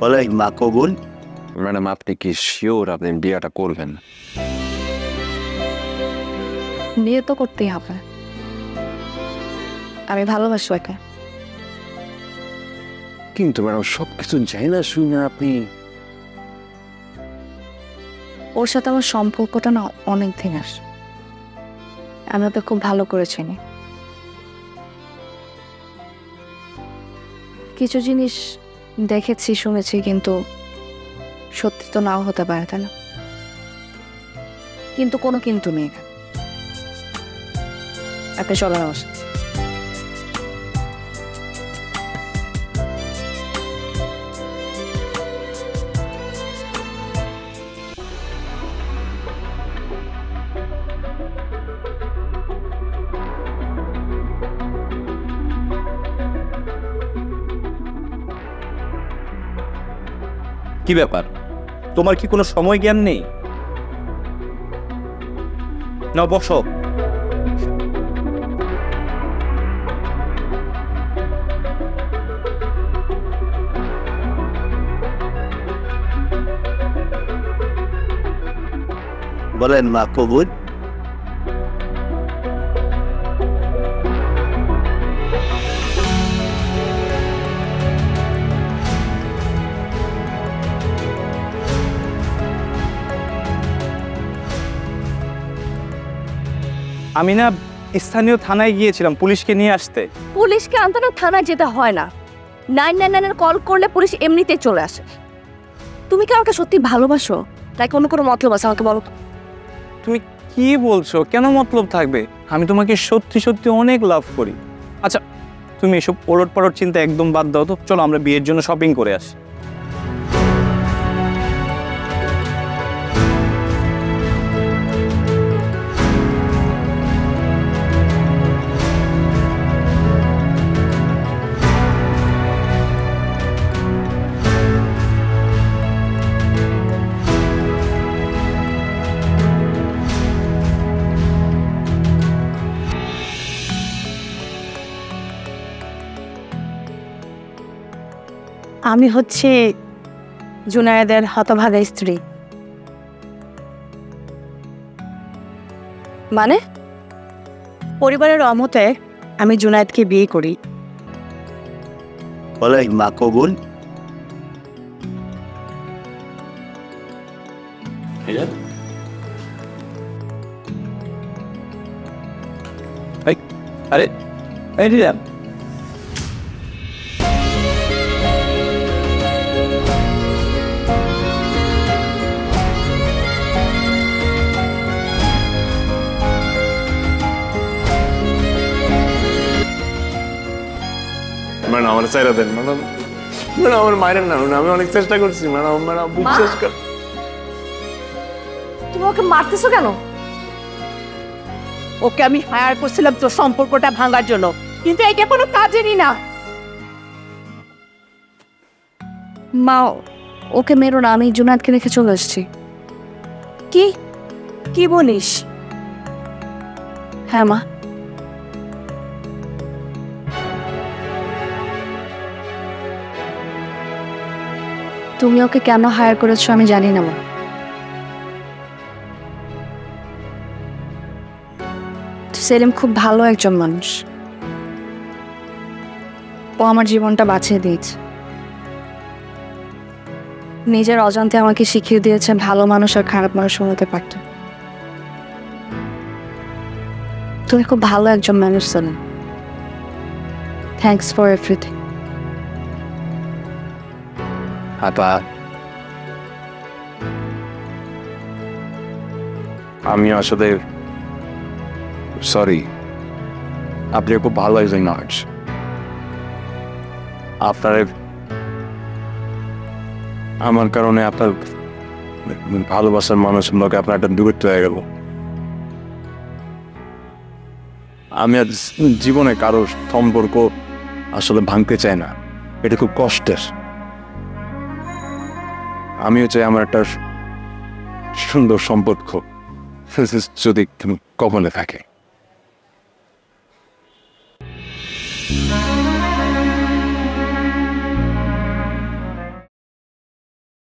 বলে মা কবুল। ম্যাডাম আপনি কি শিওর আপনি বিয়েটা করবেন? বিয়ে তো করতেই হবে, আমি ভালোবাসি ওকে। কিন্তু ম্যাডাম সবকিছু যাই না শুনে আপনি। ওর সাথে আমার সম্পর্কটা না অনেক দিনের, আমি ওকে খুব ভালো করে চিনি। কিছু জিনিস দেখেছি শুনেছি, কিন্তু সত্যি তো নাও হতে পারে, তাই না? কিন্তু কোনো কিন্তু নেই। আপনি চলেন আমার সাথে। কি ব্যাপার, তোমার কি কোনো সময় জ্ঞান নেই? না বসো। বলেন মা কবুল। আমি না স্থানীয় থানায় গিয়েছিলাম পুলিশকে নিয়ে আসতে। পুলিশকে আনতে না থানায় যেতে হয় না, 999 কল করলে পুলিশ এমনিতেই চলে আসে। তুমি কি আমাকে সত্যি ভালোবাসো নাকি অন্য কোনো মতলব আছে আমাকে বলো। তুমি কি বলছো? কেন মতলব থাকবে? আমি তোমাকে সত্যি সত্যি অনেক লাভ করি। আচ্ছা তুমি এসব ওলট পালট চিন্তা একদম বাদ দাও তো, চলো আমরা বিয়ের জন্য শপিং করে আসি। আমি হচ্ছে জুনায়েদের হতভাগা স্ত্রী। মানে? পরিবারের অমতে আমি জুনায়েদকে বিয়ে করি। বলে মা কবুল। আরে রিয়ান, ম্যাডাম আমার চাইরা দেন ম্যাডাম, ম্যাডাম আমার মায়ের না, আমি অনেক চেষ্টা করছি ম্যাডাম, ম্যাডাম বিশ্বাস কর। তুমি ওকে মারতেছো কেন? ওকে আমি হায়ার করছিলাম তো সম্পর্কটা ভাঙার জন্য, কিন্তু এটা কোনো কাজেরই না। মা ওকে মেরো না, আমি জুনায়েদকে রেখে চলে এসেছি। কি কি বলিস? হ্যাঁ মা, তুমি ওকে কেন হায়ার করেছো আমি জানি না মা। সেলিম খুব ভালো একজন মানুষ, ও আমার জীবনটা বাঁচিয়ে দিয়েছে। নিজের অজান্তে আমাকে শিখিয়ে দিয়েছে ভালো মানুষ আর খারাপ মানুষ হতে পারত। তুমি খুব ভালো একজন মানুষ সেলিম। Thanks for everything. আপা আমি আসলে সরি, আপনি খুব ভালো একজন নার্স। আপনার আমার কারণে আপনার ভালোবাসার মানুষের লোক আপনার একটা দূরত্ব হয়ে গেল। আমি আজ জীবনে কারো সম্পর্ক আসলে ভাঙতে চাই না, এটা খুব কষ্টের। আমিও চাই আমার একটা সুন্দর সম্পর্ক যদি কমলে থাকে।